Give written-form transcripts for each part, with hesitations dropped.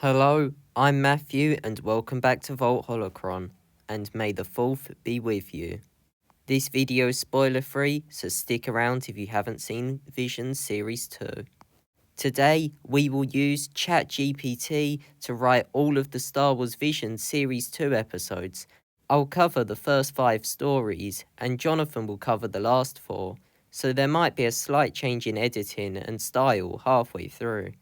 Hello, I'm Matthew and welcome back to Vault Holocron, and may the 4th be with you. This video is spoiler free, so stick around if you haven't seen Vision Series 2. Today, we will use ChatGPT to write all of the Star Wars Vision Series 2 episodes. I'll cover the first 5 stories, and Jonathan will cover the last 4, so there might be a slight change in editing and style halfway through.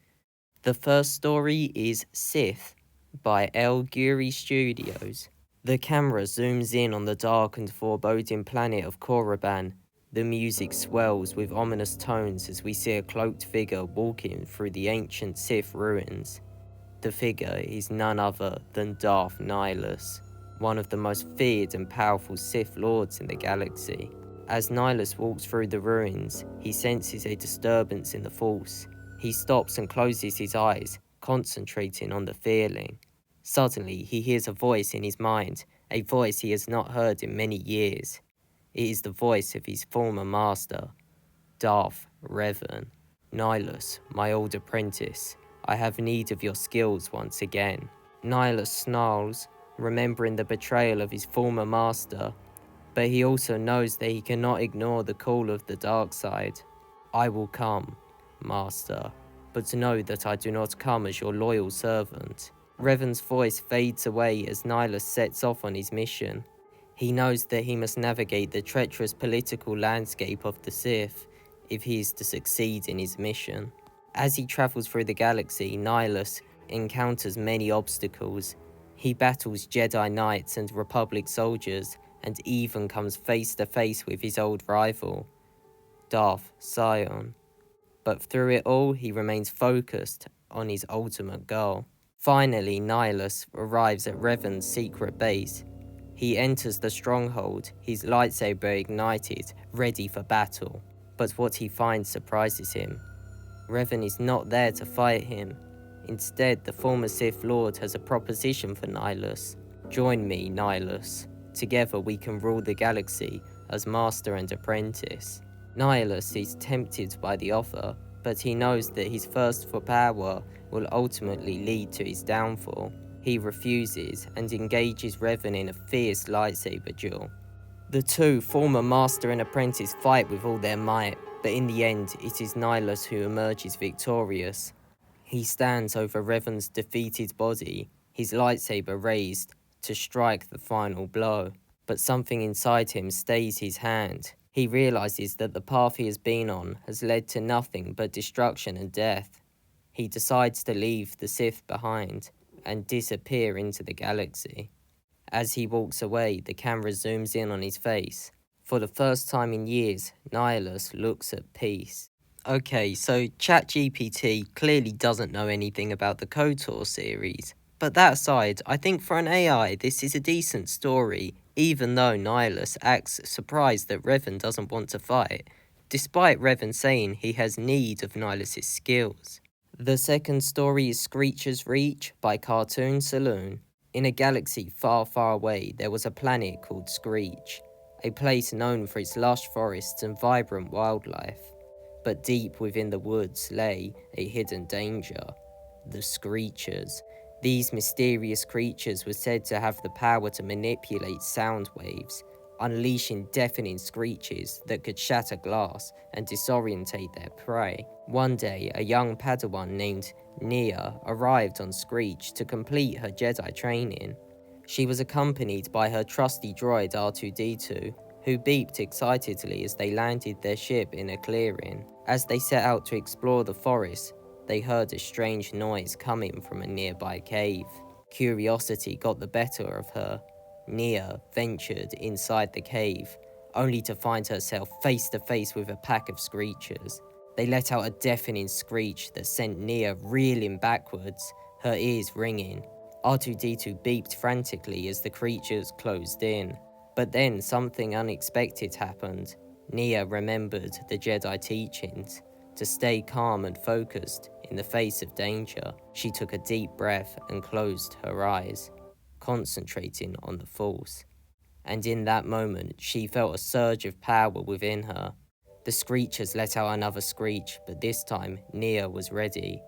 The first story is Sith by El Guri Studios. The camera zooms in on the dark and foreboding planet of Korriban. The music swells with ominous tones as we see a cloaked figure walking through the ancient Sith ruins. The figure is none other than Darth Nihilus, one of the most feared and powerful Sith lords in the galaxy. As Nihilus walks through the ruins, he senses a disturbance in the Force. He stops and closes his eyes, concentrating on the feeling. Suddenly, he hears a voice in his mind, a voice he has not heard in many years. It is the voice of his former master, Darth Revan. Nihilus, my old apprentice, I have need of your skills once again. Nihilus snarls, remembering the betrayal of his former master, but he also knows that he cannot ignore the call of the dark side. I will come, Master, but know that I do not come as your loyal servant. Revan's voice fades away as Nihilus sets off on his mission. He knows that he must navigate the treacherous political landscape of the Sith if he is to succeed in his mission. As he travels through the galaxy, Nihilus encounters many obstacles. He battles Jedi Knights and Republic soldiers, and even comes face to face with his old rival, Darth Sion. But through it all, he remains focused on his ultimate goal. Finally, Nihilus arrives at Revan's secret base. He enters the stronghold, his lightsaber ignited, ready for battle. But what he finds surprises him. Revan is not there to fight him. Instead, the former Sith Lord has a proposition for Nihilus. Join me, Nihilus. Together we can rule the galaxy as master and apprentice. Nihilus is tempted by the offer, but he knows that his thirst for power will ultimately lead to his downfall. He refuses and engages Revan in a fierce lightsaber duel. The two, former master and apprentice, fight with all their might, but in the end it is Nihilus who emerges victorious. He stands over Revan's defeated body, his lightsaber raised to strike the final blow. But something inside him stays his hand. He realizes that the path he has been on has led to nothing but destruction and death. He decides to leave the Sith behind and disappear into the galaxy. As he walks away, the camera zooms in on his face. For the first time in years, Nihilus looks at peace. Okay, so ChatGPT clearly doesn't know anything about the KOTOR series. But that aside, I think for an AI, this is a decent story, even though Nihilus acts surprised that Revan doesn't want to fight, despite Revan saying he has need of Nihilus' skills. The second story is Screecher's Reach by Cartoon Saloon. In a galaxy far, far away, there was a planet called Screech, a place known for its lush forests and vibrant wildlife. But deep within the woods lay a hidden danger, the Screechers. These mysterious creatures were said to have the power to manipulate sound waves, unleashing deafening screeches that could shatter glass and disorientate their prey. One day, a young Padawan named Nia arrived on Screech to complete her Jedi training. She was accompanied by her trusty droid R2-D2, who beeped excitedly as they landed their ship in a clearing. As they set out to explore the forest, they heard a strange noise coming from a nearby cave. Curiosity got the better of her. Nia ventured inside the cave, only to find herself face to face with a pack of Screechers. They let out a deafening screech that sent Nia reeling backwards, her ears ringing. R2-D2 beeped frantically as the creatures closed in. But then something unexpected happened. Nia remembered the Jedi teachings to stay calm and focused in the face of danger. She took a deep breath and closed her eyes, concentrating on the Force. And in that moment, she felt a surge of power within her. The Screechers let out another screech, but this time, Nia was ready.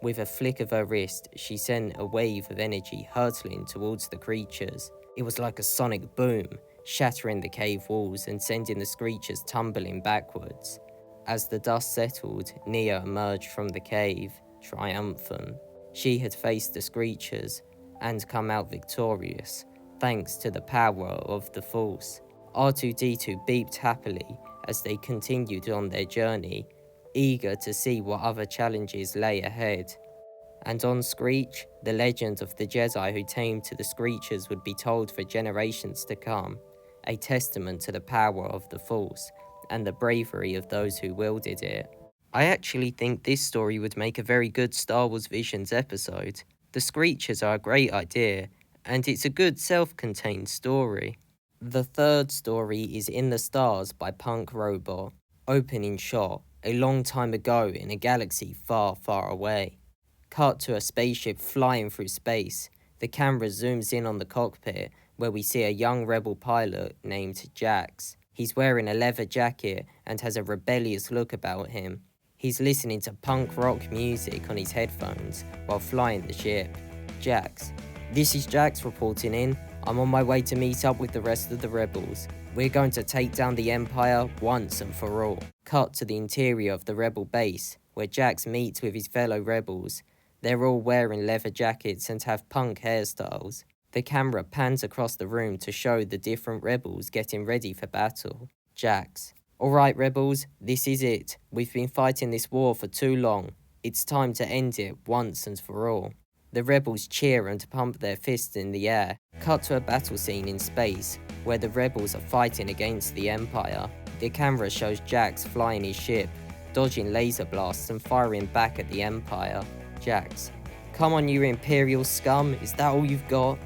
With a flick of her wrist, she sent a wave of energy hurtling towards the creatures. It was like a sonic boom, shattering the cave walls and sending the Screechers tumbling backwards. As the dust settled, Nia emerged from the cave, triumphant. She had faced the Screechers and come out victorious, thanks to the power of the Force. R2-D2 beeped happily as they continued on their journey, eager to see what other challenges lay ahead. And on Screech, the legend of the Jedi who tamed to the Screechers would be told for generations to come, a testament to the power of the Force and the bravery of those who wielded it. I actually think this story would make a very good Star Wars Visions episode. The Screechers are a great idea, and it's a good self-contained story. The third story is In the Stars by Punk Robot. Opening shot, a long time ago in a galaxy far, far away. Cut to a spaceship flying through space. The camera zooms in on the cockpit, where we see a young rebel pilot named Jax. He's wearing a leather jacket and has a rebellious look about him. He's listening to punk rock music on his headphones while flying the ship. Jax. This is Jax reporting in. I'm on my way to meet up with the rest of the rebels. We're going to take down the Empire once and for all. Cut to the interior of the rebel base, where Jax meets with his fellow rebels. They're all wearing leather jackets and have punk hairstyles. The camera pans across the room to show the different rebels getting ready for battle. Jax. Alright rebels, this is it. We've been fighting this war for too long. It's time to end it once and for all. The rebels cheer and pump their fists in the air. Cut to a battle scene in space, where the rebels are fighting against the Empire. The camera shows Jax flying his ship, dodging laser blasts and firing back at the Empire. Jax. Come on you Imperial scum, is that all you've got?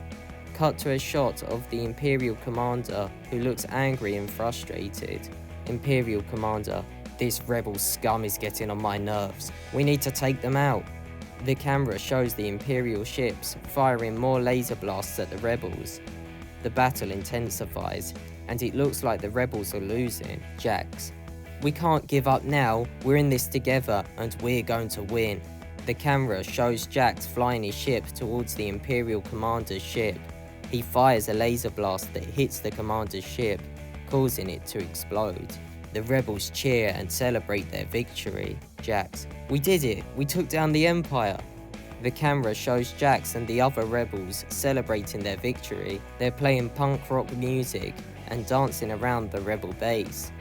Cut to a shot of the Imperial Commander, who looks angry and frustrated. Imperial Commander. This rebel scum is getting on my nerves. We need to take them out. The camera shows the Imperial ships firing more laser blasts at the rebels. The battle intensifies, and it looks like the rebels are losing. Jax. We can't give up now. We're in this together, and we're going to win. The camera shows Jax flying his ship towards the Imperial Commander's ship. He fires a laser blast that hits the Commander's ship, causing it to explode. The rebels cheer and celebrate their victory. Jax. We did it! We took down the Empire! The camera shows Jax and the other rebels celebrating their victory. They're playing punk rock music and dancing around the rebel base.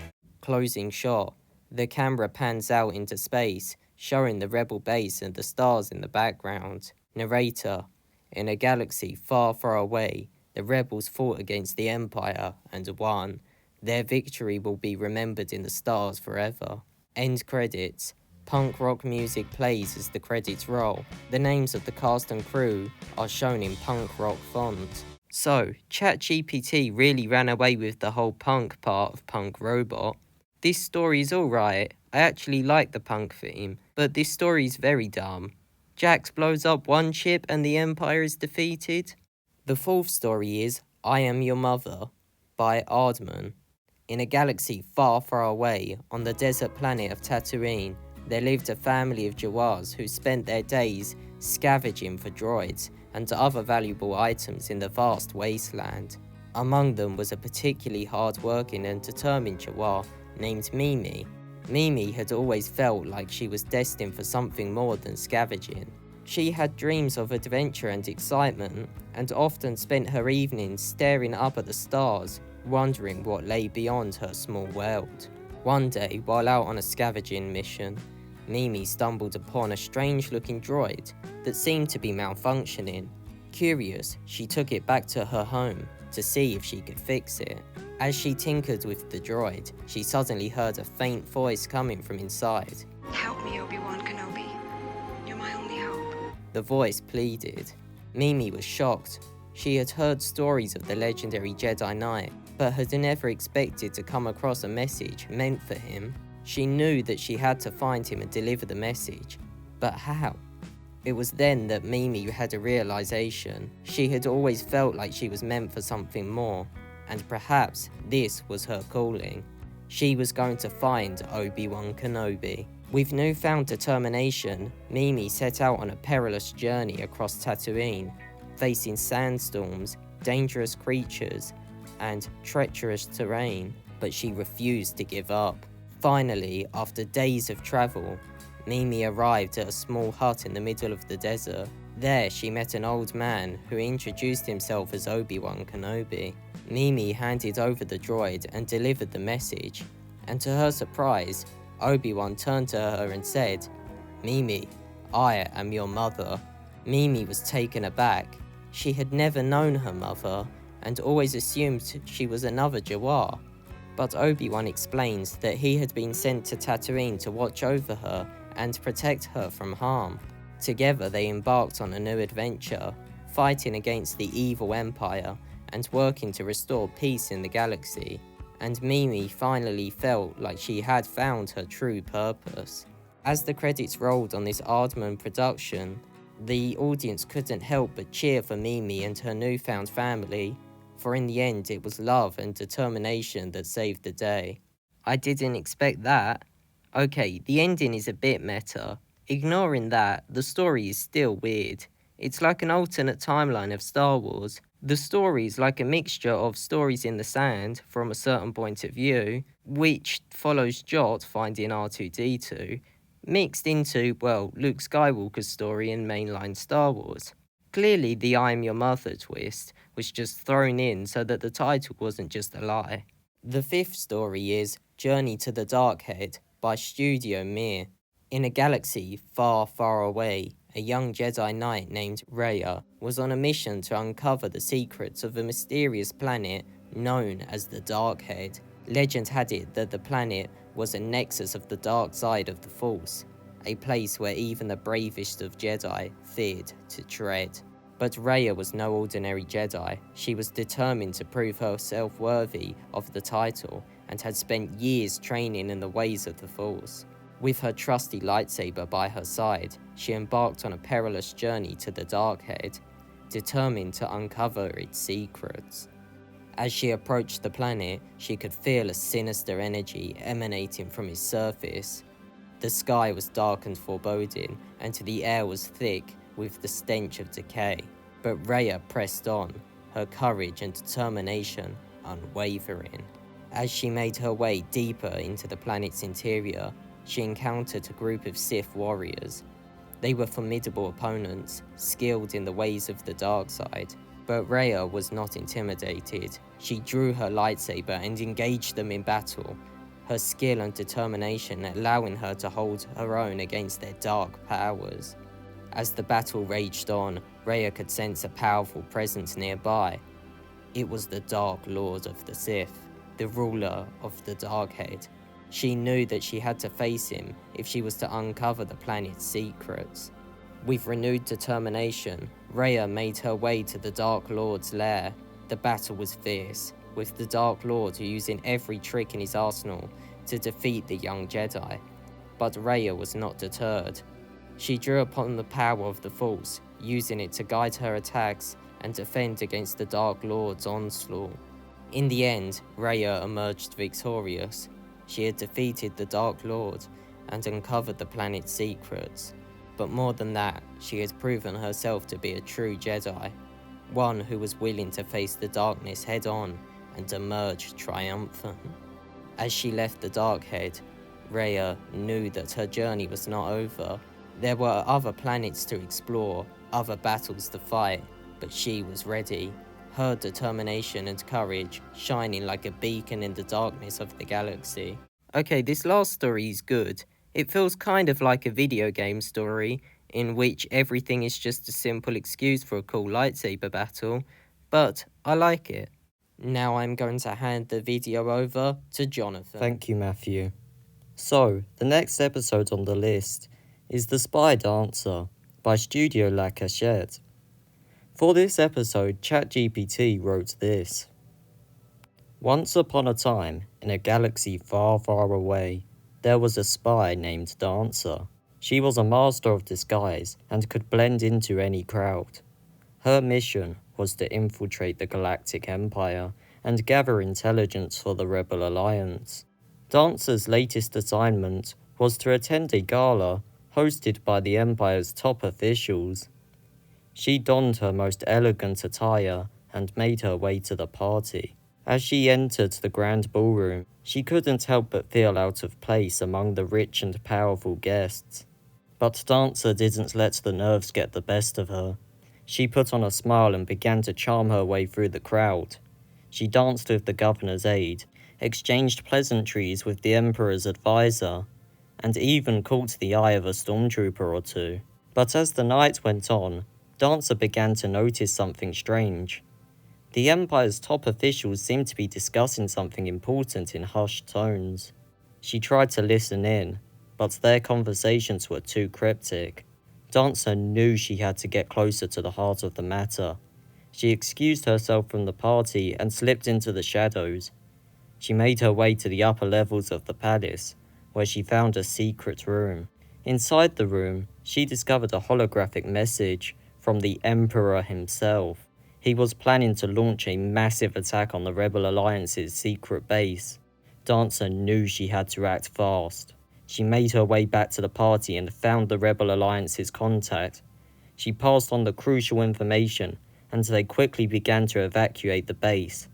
Closing shot. The camera pans out into space, showing the rebel base and the stars in the background. Narrator. In a galaxy far, far away, the rebels fought against the Empire and won. Their victory will be remembered in the stars forever. End credits. Punk rock music plays as the credits roll. The names of the cast and crew are shown in punk rock font. So, ChatGPT really ran away with the whole punk part of Punk Robot. This story's alright. I actually like the punk theme, but this story's very dumb. Jax blows up one ship and the Empire is defeated. The fourth story is I Am Your Mother by Aardman. In a galaxy far, far away, on the desert planet of Tatooine, there lived a family of Jawas who spent their days scavenging for droids and other valuable items in the vast wasteland. Among them was a particularly hard-working and determined Jawa named Mimi. Mimi had always felt like she was destined for something more than scavenging. She had dreams of adventure and excitement, and often spent her evenings staring up at the stars, wondering what lay beyond her small world. One day, while out on a scavenging mission, Mimi stumbled upon a strange-looking droid that seemed to be malfunctioning. Curious, she took it back to her home to see if she could fix it. As she tinkered with the droid, she suddenly heard a faint voice coming from inside. Help me, Obi-Wan Kenobi. You're my only hope. The voice pleaded. Mimi was shocked. She had heard stories of the legendary Jedi Knight, but had never expected to come across a message meant for him. She knew that she had to find him and deliver the message, but how? It was then that Mimi had a realization. She had always felt like she was meant for something more, and perhaps this was her calling. She was going to find Obi-Wan Kenobi. With newfound determination, Mimi set out on a perilous journey across Tatooine, facing sandstorms, dangerous creatures, and treacherous terrain, but she refused to give up. Finally, after days of travel, Mimi arrived at a small hut in the middle of the desert. There, she met an old man who introduced himself as Obi-Wan Kenobi. Mimi handed over the droid and delivered the message, and to her surprise, Obi-Wan turned to her and said, "Mimi, I am your mother." Mimi was taken aback. She had never known her mother, and always assumed she was another Jawar. But Obi-Wan explains that he had been sent to Tatooine to watch over her and protect her from harm. Together they embarked on a new adventure, fighting against the evil Empire and working to restore peace in the galaxy. And Mimi finally felt like she had found her true purpose. As the credits rolled on this Aardman production, the audience couldn't help but cheer for Mimi and her newfound family, for in the end it was love and determination that saved the day. I didn't expect that. Okay, the ending is a bit meta. Ignoring that, the story is still weird. It's like an alternate timeline of Star Wars. The story is like a mixture of stories in the sand from a certain point of view, which follows Jot finding R2-D2, mixed into, well, Luke Skywalker's story in mainline Star Wars. Clearly the I am your mother twist was just thrown in so that the title wasn't just a lie. The fifth story is Journey to the Darkhead by Studio Mir. In a galaxy far, far away, a young Jedi Knight named Raya was on a mission to uncover the secrets of a mysterious planet known as the Darkhead. Legend had it that the planet was a nexus of the dark side of the Force, a place where even the bravest of Jedi feared to tread. But Raya was no ordinary Jedi. She was determined to prove herself worthy of the title and had spent years training in the ways of the Force. With her trusty lightsaber by her side, she embarked on a perilous journey to the Darkhead, determined to uncover its secrets. As she approached the planet, she could feel a sinister energy emanating from its surface. The sky was dark and foreboding, and the air was thick with the stench of decay. But Raya pressed on, her courage and determination unwavering. As she made her way deeper into the planet's interior, she encountered a group of Sith warriors. They were formidable opponents, skilled in the ways of the dark side. But Raya was not intimidated. She drew her lightsaber and engaged them in battle, her skill and determination allowing her to hold her own against their dark powers. As the battle raged on, Raya could sense a powerful presence nearby. It was the Dark Lord of the Sith, the ruler of the Darkhead. She knew that she had to face him if she was to uncover the planet's secrets. With renewed determination, Raya made her way to the Dark Lord's lair. The battle was fierce, with the Dark Lord using every trick in his arsenal to defeat the young Jedi. But Raya was not deterred. She drew upon the power of the Force, using it to guide her attacks and defend against the Dark Lord's onslaught. In the end, Raya emerged victorious. She had defeated the Dark Lord and uncovered the planet's secrets. But more than that, she had proven herself to be a true Jedi, one who was willing to face the darkness head-on and emerge triumphant. As she left the Darkhead, Raya knew that her journey was not over. There were other planets to explore, other battles to fight, but she was ready, her determination and courage shining like a beacon in the darkness of the galaxy. Okay, this last story is good. It feels kind of like a video game story, in which everything is just a simple excuse for a cool lightsaber battle, but I like it. Now I'm going to hand the video over to Jonathan. Thank you, Matthew. So, the next episode on the list is The Spy Dancer by Studio La Cachette. For this episode, ChatGPT wrote this. Once upon a time, in a galaxy far, far away, there was a spy named Dancer. She was a master of disguise and could blend into any crowd. Her mission was to infiltrate the Galactic Empire and gather intelligence for the Rebel Alliance. Dancer's latest assignment was to attend a gala hosted by the Empire's top officials. She donned her most elegant attire and made her way to the party. As she entered the grand ballroom, she couldn't help but feel out of place among the rich and powerful guests. But Dancer didn't let the nerves get the best of her. She put on a smile and began to charm her way through the crowd. She danced with the governor's aide, exchanged pleasantries with the Emperor's advisor, and even caught the eye of a stormtrooper or two. But as the night went on, Dancer began to notice something strange. The Empire's top officials seemed to be discussing something important in hushed tones. She tried to listen in, but their conversations were too cryptic. Dancer knew she had to get closer to the heart of the matter. She excused herself from the party and slipped into the shadows. She made her way to the upper levels of the palace, where she found a secret room. Inside the room, she discovered a holographic message from the Emperor himself. He was planning to launch a massive attack on the Rebel Alliance's secret base. Dancer knew she had to act fast. She made her way back to the party and found the Rebel Alliance's contact. She passed on the crucial information, and they quickly began to evacuate the base.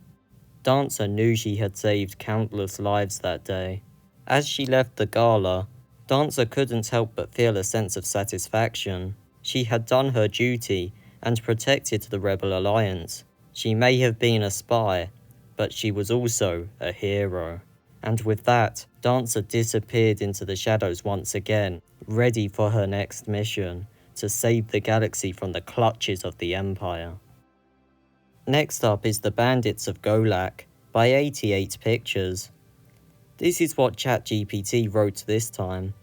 Dancer knew she had saved countless lives that day. As she left the gala, Dancer couldn't help but feel a sense of satisfaction. She had done her duty and protected the Rebel Alliance. She may have been a spy, but she was also a hero. And with that, Dancer disappeared into the shadows once again, ready for her next mission, to save the galaxy from the clutches of the Empire. Next up is The Bandits of Golak by 88 Pictures. This is what ChatGPT wrote this time.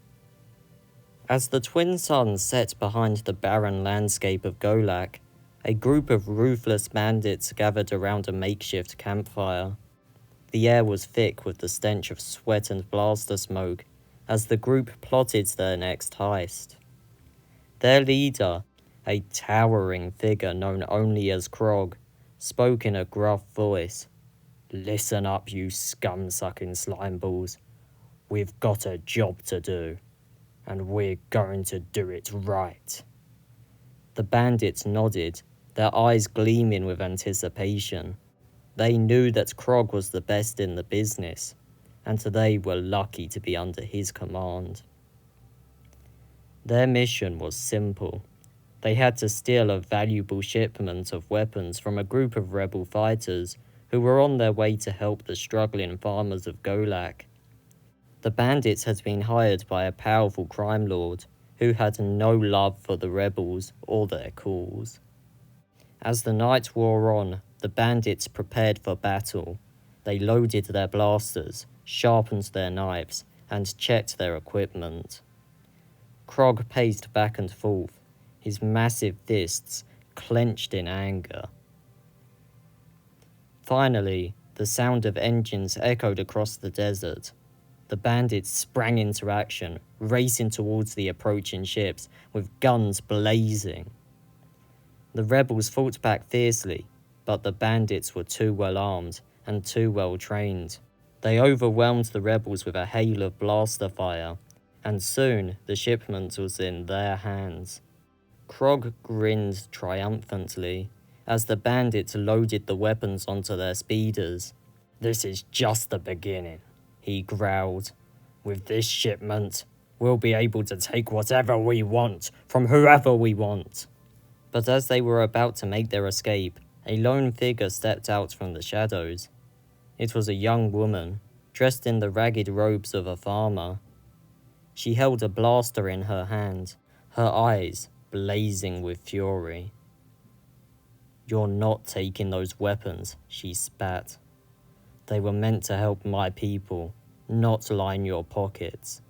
As the twin suns set behind the barren landscape of Golak, a group of ruthless bandits gathered around a makeshift campfire. The air was thick with the stench of sweat and blaster smoke as the group plotted their next heist. Their leader, a towering figure known only as Krog, spoke in a gruff voice. "Listen up, you scum-sucking slimeballs. We've got a job to do, and we're going to do it right." The bandits nodded, their eyes gleaming with anticipation. They knew that Krog was the best in the business, and they were lucky to be under his command. Their mission was simple. They had to steal a valuable shipment of weapons from a group of rebel fighters who were on their way to help the struggling farmers of Golak. The bandits had been hired by a powerful crime lord who had no love for the rebels or their cause. As the night wore on, the bandits prepared for battle. They loaded their blasters, sharpened their knives, and checked their equipment. Krog paced back and forth, his massive fists clenched in anger. Finally, the sound of engines echoed across the desert. The bandits sprang into action, racing towards the approaching ships, with guns blazing. The rebels fought back fiercely, but the bandits were too well armed and too well trained. They overwhelmed the rebels with a hail of blaster fire, and soon the shipment was in their hands. Krog grinned triumphantly as the bandits loaded the weapons onto their speeders. "This is just the beginning," he growled. "With this shipment, we'll be able to take whatever we want from whoever we want." But as they were about to make their escape, a lone figure stepped out from the shadows. It was a young woman, dressed in the ragged robes of a farmer. She held a blaster in her hand, her eyes blazing with fury. "You're not taking those weapons," she spat. "They were meant to help my people, not line your pockets."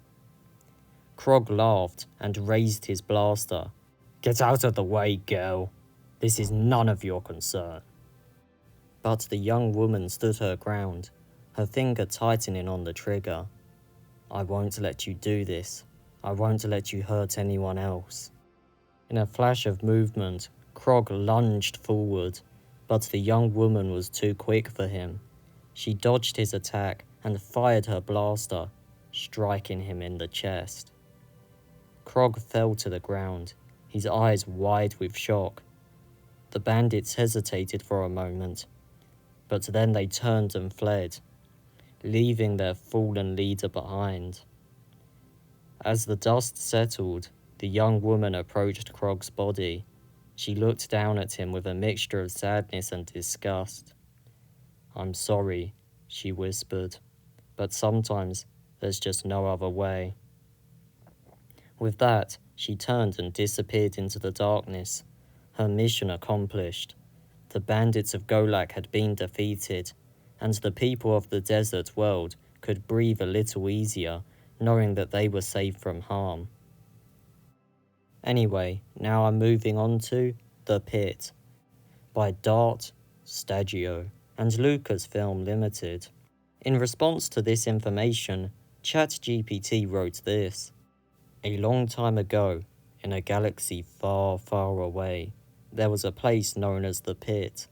Krog laughed and raised his blaster. "Get out of the way, girl. This is none of your concern." But the young woman stood her ground, her finger tightening on the trigger. "I won't let you do this. I won't let you hurt anyone else." In a flash of movement, Krog lunged forward, but the young woman was too quick for him. She dodged his attack and fired her blaster, striking him in the chest. Krog fell to the ground, his eyes wide with shock. The bandits hesitated for a moment, but then they turned and fled, leaving their fallen leader behind. As the dust settled, the young woman approached Krog's body. She looked down at him with a mixture of sadness and disgust. "I'm sorry," she whispered, "but sometimes there's just no other way." With that, she turned and disappeared into the darkness. Her mission accomplished. The bandits of Golak had been defeated, and the people of the desert world could breathe a little easier, knowing that they were safe from harm. Anyway, now I'm moving on to The Pit by Dart, Stagio, and Lucasfilm Limited. In response to this information, ChatGPT wrote this: "A long time ago, in a galaxy far, far away, there was a place known as the Pit.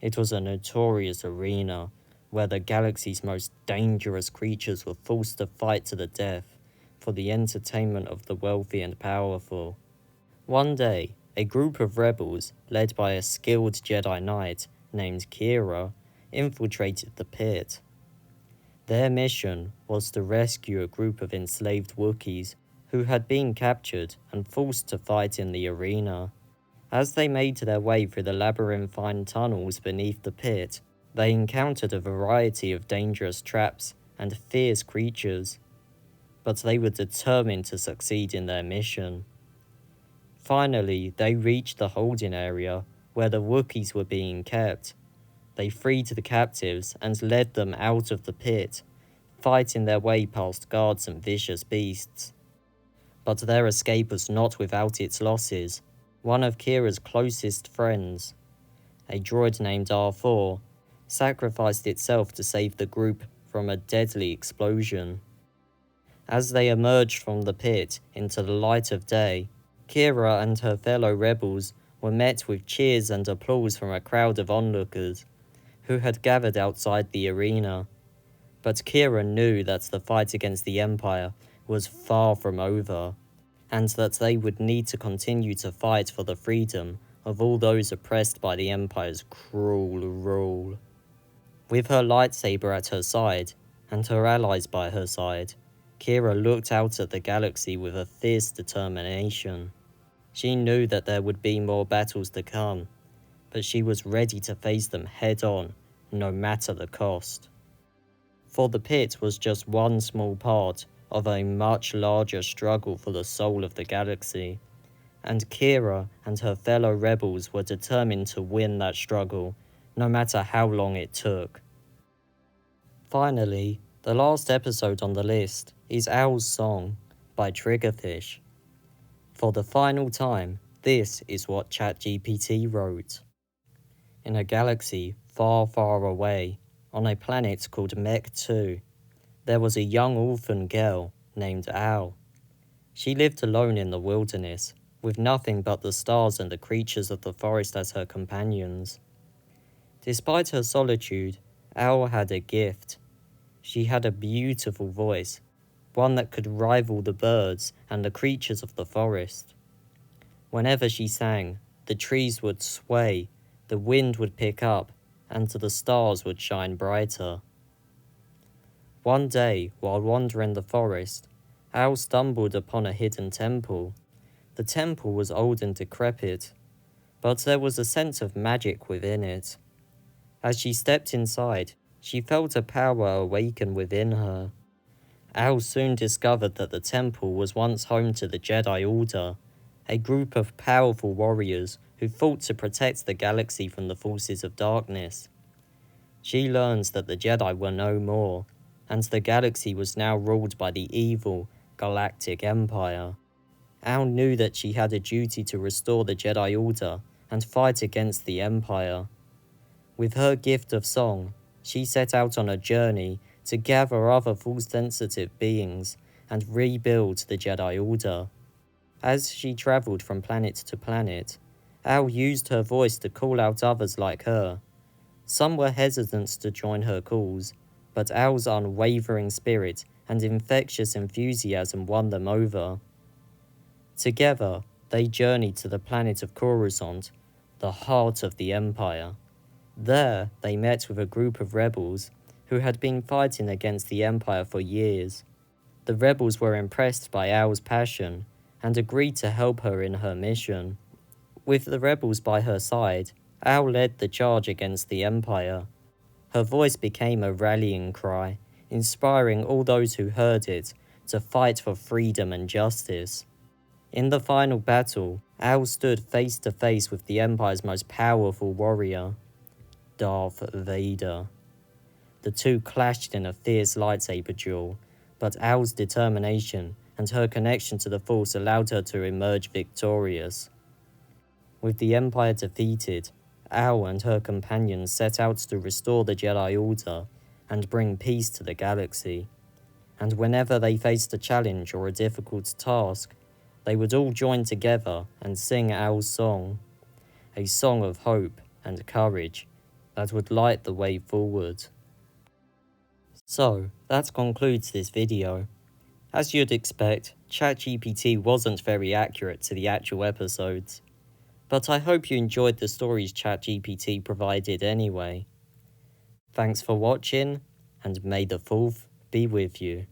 It was a notorious arena where the galaxy's most dangerous creatures were forced to fight to the death for the entertainment of the wealthy and powerful. One day, a group of rebels, led by a skilled Jedi Knight named Kira, infiltrated the Pit. Their mission was to rescue a group of enslaved Wookiees who had been captured and forced to fight in the arena. As they made their way through the labyrinthine tunnels beneath the Pit, they encountered a variety of dangerous traps and fierce creatures, but they were determined to succeed in their mission. Finally, they reached the holding area where the Wookiees were being kept. They freed the captives and led them out of the Pit, fighting their way past guards and vicious beasts. But their escape was not without its losses. One of Kira's closest friends, a droid named R4, sacrificed itself to save the group from a deadly explosion. As they emerged from the Pit into the light of day, Kira and her fellow rebels were met with cheers and applause from a crowd of onlookers who had gathered outside the arena. But Kira knew that the fight against the Empire was far from over, and that they would need to continue to fight for the freedom of all those oppressed by the Empire's cruel rule. With her lightsaber at her side, and her allies by her side, Kira looked out at the galaxy with a fierce determination. She knew that there would be more battles to come, but she was ready to face them head-on, no matter the cost. For the Pit was just one small part of a much larger struggle for the soul of the galaxy, and Kira and her fellow rebels were determined to win that struggle, no matter how long it took. Finally, the last episode on the list is Owl's Song by Triggerfish. For the final time, this is what ChatGPT wrote. In a galaxy far, far away, on a planet called Mech 2, there was a young orphan girl named Owl. She lived alone in the wilderness, with nothing but the stars and the creatures of the forest as her companions. Despite her solitude, Owl had a gift. She had a beautiful voice, one that could rival the birds and the creatures of the forest. Whenever she sang, the trees would sway, the wind would pick up, and the stars would shine brighter. One day, while wandering the forest, Owl stumbled upon a hidden temple. The temple was old and decrepit, but there was a sense of magic within it. As she stepped inside, she felt a power awaken within her. Owl soon discovered that the temple was once home to the Jedi Order, a group of powerful warriors who fought to protect the galaxy from the forces of darkness. She learns that the Jedi were no more, and the galaxy was now ruled by the evil Galactic Empire. Owl knew that she had a duty to restore the Jedi Order and fight against the Empire. With her gift of song, she set out on a journey to gather other Force-sensitive beings and rebuild the Jedi Order. As she travelled from planet to planet, Owl used her voice to call out others like her. Some were hesitant to join her calls, but Owl's unwavering spirit and infectious enthusiasm won them over. Together, they journeyed to the planet of Coruscant, the heart of the Empire. There, they met with a group of rebels who had been fighting against the Empire for years. The rebels were impressed by Owl's passion and agreed to help her in her mission. With the rebels by her side, Owl led the charge against the Empire. Her voice became a rallying cry, inspiring all those who heard it to fight for freedom and justice. In the final battle, Owl stood face to face with the Empire's most powerful warrior, Darth Vader. The two clashed in a fierce lightsaber duel, but Owl's determination and her connection to the Force allowed her to emerge victorious. With the Empire defeated, Owl and her companions set out to restore the Jedi Order and bring peace to the galaxy. And whenever they faced a challenge or a difficult task, they would all join together and sing Owl's song, a song of hope and courage that would light the way forward. So, that concludes this video. As you'd expect, ChatGPT wasn't very accurate to the actual episodes, but I hope you enjoyed the stories ChatGPT provided anyway. Thanks for watching, and may the 4th be with you.